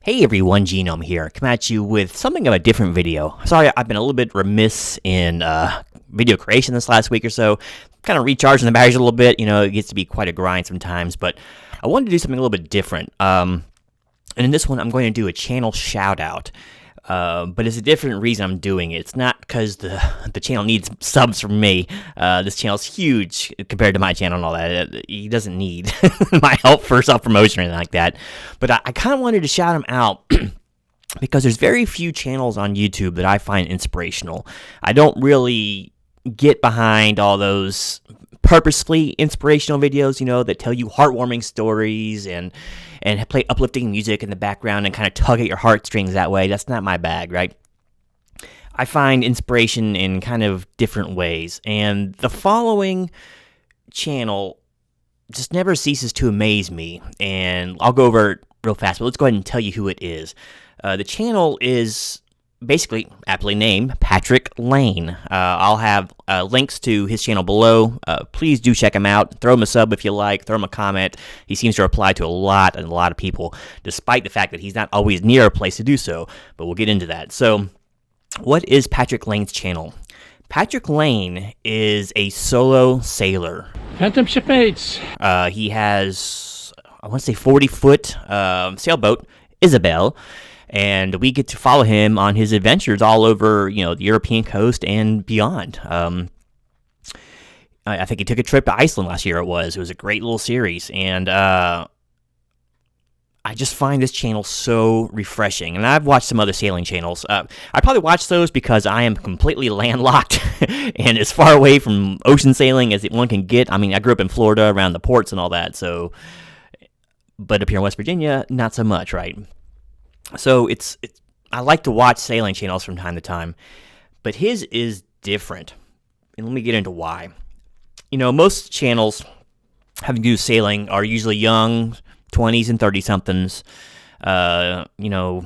Hey everyone, Genome here, coming at you with something of a different video. Sorry, I've been a little bit remiss in video creation this last week or so. Kind of recharging the batteries a little bit. You know, it gets to be quite a grind sometimes, but I wanted to do something a little bit different. And in this one, I'm going to do a channel shout out. But it's a different reason I'm doing it. It's not because the channel needs subs from me. This channel's huge compared to my channel and all that. He doesn't need my help for self-promotion or anything like that. But I kind of wanted to shout him out because there's very few channels on YouTube that I find inspirational. I don't really get behind all those purposefully inspirational videos, you know, that tell you heartwarming stories and play uplifting music in the background and kind of tug at your heartstrings that way. That's not my bag, right? I find inspiration in kind of different ways, and the following channel just never ceases to amaze me, and I'll go over it real fast, but let's go ahead and tell you who it is. The channel is basically aptly named Patrick Laine. I'll have links to his channel below. Please do check him out. Throw him a sub if you like. Throw him a comment. He seems to reply to a lot of people, despite the fact that he's not always near a place to do so. But we'll get into that. So, what is Patrick Laine's channel? Patrick Laine is a solo sailor. Phantom shipmates. He has, I want to say, 40-foot sailboat, Isabel. And we get to follow him on his adventures all over, you know, the European coast and beyond. I think he took a trip to Iceland last year. It was a great little series, and I just find this channel so refreshing. And I've watched some other sailing channels. I probably watch those because I am completely landlocked and as far away from ocean sailing as one can get. I mean, I grew up in Florida around the ports and all that, so. But up here in West Virginia, not so much, right? So I like to watch sailing channels from time to time, but his is different, and let me get into why. You know, most channels having to do with sailing are usually young, 20s and 30-somethings, you know,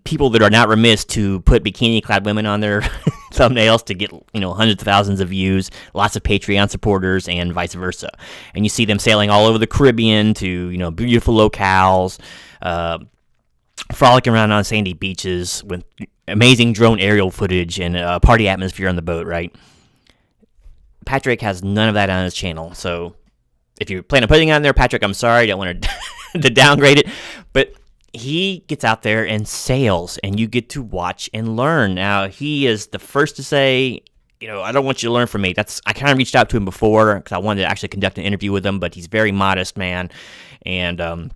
people that are not remiss to put bikini-clad women on their thumbnails to get, you know, hundreds of thousands of views, lots of Patreon supporters, and vice versa. And you see them sailing all over the Caribbean to, you know, beautiful locales, frolicking around on sandy beaches with amazing drone aerial footage and party atmosphere on the boat, right? Patrick has none of that on his channel, so if you plan on putting it on there, Patrick, I'm sorry, I don't want to downgrade it, but he gets out there and sails, and you get to watch and learn. Now, he is the first to say, you know, I don't want you to learn from me. I kind of reached out to him before because I wanted to actually conduct an interview with him, but he's a very modest man, and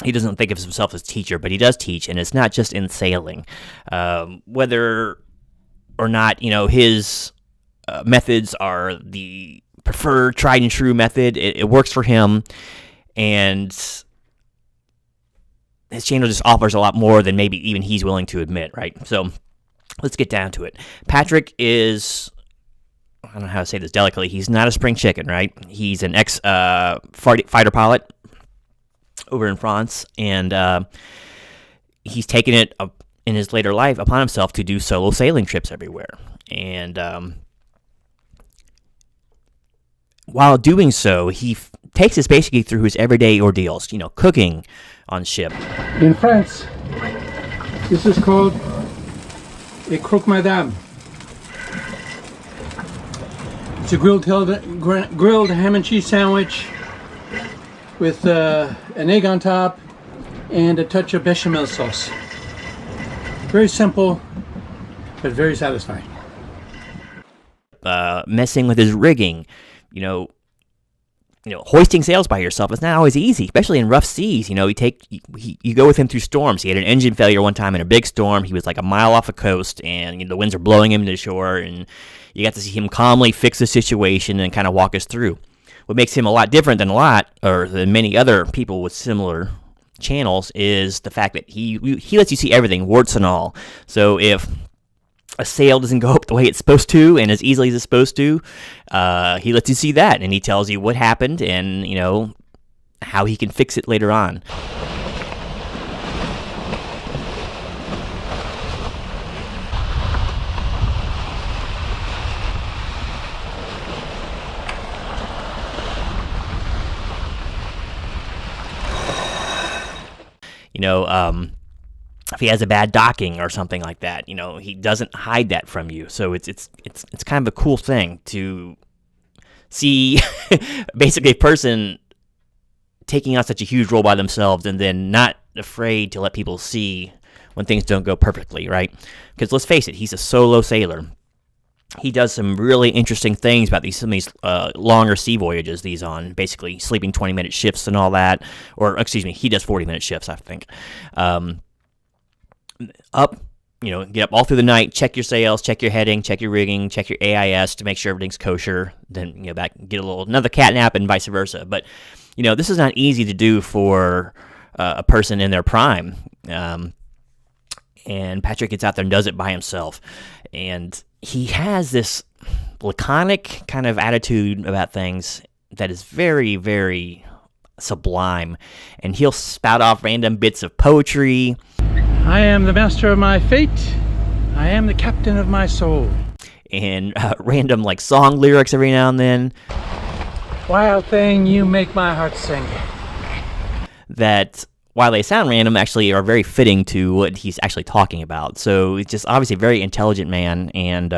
he doesn't think of himself as teacher, but he does teach, and it's not just in sailing. Whether or not, you know, his methods are the preferred, tried and true method, it works for him, and his channel just offers a lot more than maybe even he's willing to admit, right? So let's get down to it. Patrick is, I don't know how to say this delicately, he's not a spring chicken, right? He's an ex-fighter pilot over in France, and he's taken it in his later life upon himself to do solo sailing trips everywhere. And while doing so, he takes us basically through his everyday ordeals, you know, cooking on ship. In France, this is called a croque madame. It's a grilled ham and cheese sandwich with an egg on top and a touch of bechamel sauce. Very simple, but very satisfying. Messing with his rigging, you know, hoisting sails by yourself is not always easy, especially in rough seas. You know, you go with him through storms. He had an engine failure one time in a big storm. He was like a mile off the coast, and you know, the winds are blowing him to the shore, and you got to see him calmly fix the situation and kind of walk us through. What makes him a lot different than than many other people with similar channels is the fact that he lets you see everything, warts and all. So if a sail doesn't go up the way it's supposed to and as easily as it's supposed to, he lets you see that, and he tells you what happened and, you know, how he can fix it later on. if he has a bad docking or something like that, he doesn't hide that from you. So it's kind of a cool thing to see basically a person taking on such a huge role by themselves and then not afraid to let people see when things don't go perfectly, right? Because let's face it, he's a solo sailor. He does some really interesting things about some of these longer sea voyages he's on, basically sleeping 20-minute shifts and all that. Or, excuse me, he does 40-minute shifts, I think. Get up all through the night, check your sails, check your heading, check your rigging, check your AIS to make sure everything's kosher. Then, back, get another cat nap and vice versa. But, this is not easy to do for a person in their prime. And Patrick gets out there and does it by himself. And he has this laconic kind of attitude about things that is very, very sublime. And he'll spout off random bits of poetry. I am the master of my fate. I am the captain of my soul. And random song lyrics every now and then. Wild thing, you make my heart sing. That, while they sound random, actually are very fitting to what he's actually talking about. So he's just obviously a very intelligent man and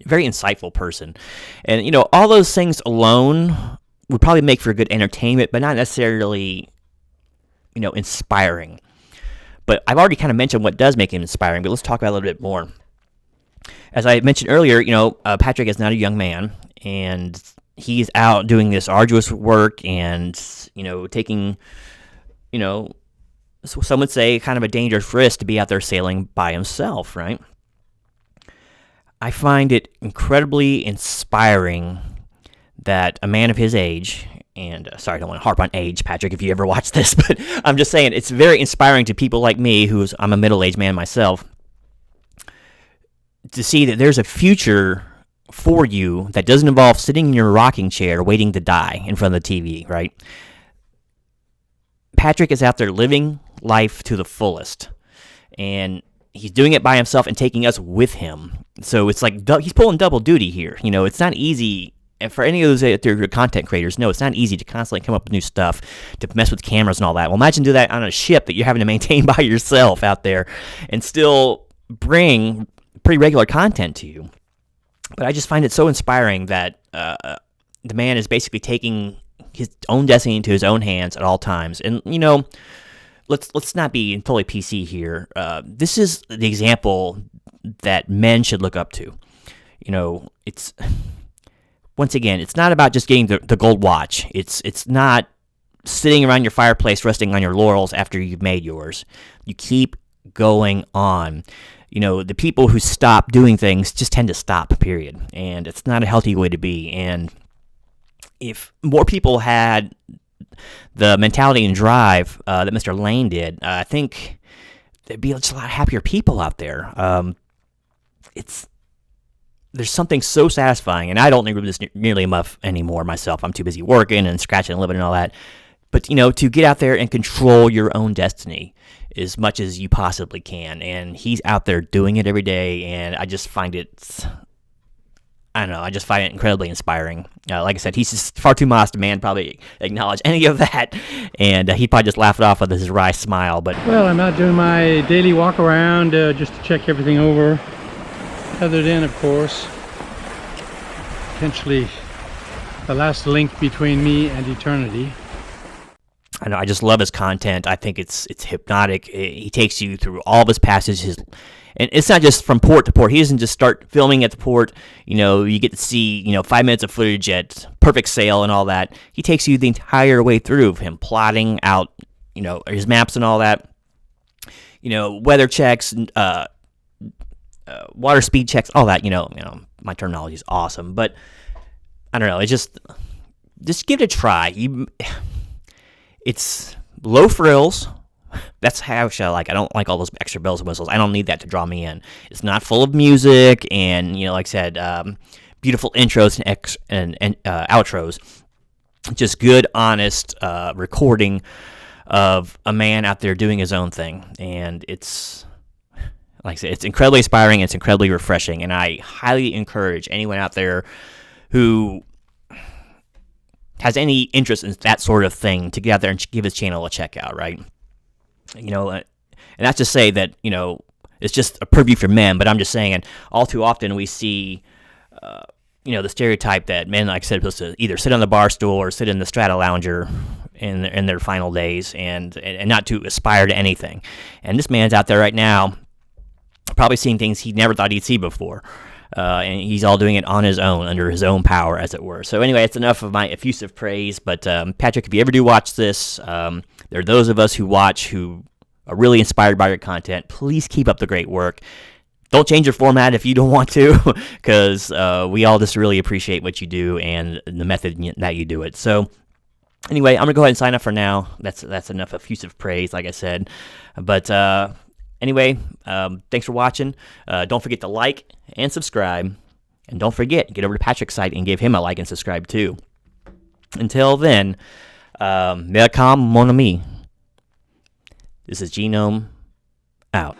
very insightful person. And, all those things alone would probably make for good entertainment, but not necessarily, inspiring. But I've already kind of mentioned what does make him inspiring, but let's talk about it a little bit more. As I mentioned earlier, Patrick is not a young man, and he's out doing this arduous work and, taking, some would say kind of a dangerous risk to be out there sailing by himself, right? I find it incredibly inspiring that a man of his age, and sorry, I don't want to harp on age, Patrick, if you ever watch this, but I'm just saying it's very inspiring to people like me, I'm a middle-aged man myself, to see that there's a future for you that doesn't involve sitting in your rocking chair waiting to die in front of the TV, right? Patrick is out there living life to the fullest, and he's doing it by himself and taking us with him. So it's he's pulling double duty here. It's not easy. And for any of those content creators, no, it's not easy to constantly come up with new stuff, to mess with cameras and all that. Well, imagine do that on a ship that you're having to maintain by yourself out there and still bring pretty regular content to you. But I just find it so inspiring that the man is basically taking his own destiny into his own hands at all times. And, let's not be totally PC here. This is the example that men should look up to. It's... Once again, it's not about just getting the gold watch. It's not sitting around your fireplace resting on your laurels after you've made yours. You keep going on. The people who stop doing things just tend to stop, period. And it's not a healthy way to be. And if more people had the mentality and drive that Mr. Laine did, I think there'd be just a lot happier people out there. There's something so satisfying, and I don't think this nearly enough anymore myself. I'm too busy working and scratching and living and all that. But, to get out there and control your own destiny as much as you possibly can. And he's out there doing it every day, and I just find it, incredibly inspiring. Like I said, he's just far too modest a man to probably acknowledge any of that, and he'd probably just laugh it off with his wry smile. But well, I'm out doing my daily walk around just to check everything over. Other than, of course, potentially the last link between me and eternity. I know, I just love his content. I think it's hypnotic. He takes you through all of his passages, and it's not just from port to port. He doesn't just start filming at the port. You get to see 5 minutes of footage at perfect sail and all that. He takes you the entire way through of him plotting out his maps and all that. Weather checks. Water speed checks, all that, my terminology is awesome, but I don't know, it's just give it a try. It's low frills. That's how I like. I don't like all those extra bells and whistles. I don't need that to draw me in. It's not full of music and, like I said, beautiful intros and outros. Just good, honest recording of a man out there doing his own thing, and it's... Like I said, it's incredibly inspiring, and it's incredibly refreshing, and I highly encourage anyone out there who has any interest in that sort of thing to get out there and give his channel a check out, right? And that's to say that, it's just a purview for men, but I'm just saying, and all too often we see, the stereotype that men, like I said, are supposed to either sit on the bar stool or sit in the strata lounger in their final days and not to aspire to anything. And this man's out there right now probably seeing things he never thought he'd see before. And he's all doing it on his own, under his own power, as it were. So anyway, it's enough of my effusive praise. But Patrick, if you ever do watch this, there are those of us who watch who are really inspired by your content. Please keep up the great work. Don't change your format if you don't want to, because we all just really appreciate what you do and the method that you do it. So anyway, I'm going to go ahead and sign up for now. That's enough effusive praise, like I said. But anyway, thanks for watching. Don't forget to like and subscribe. And don't forget, get over to Patrick's site and give him a like and subscribe too. Until then, welcome, mon ami. This is Genome, out.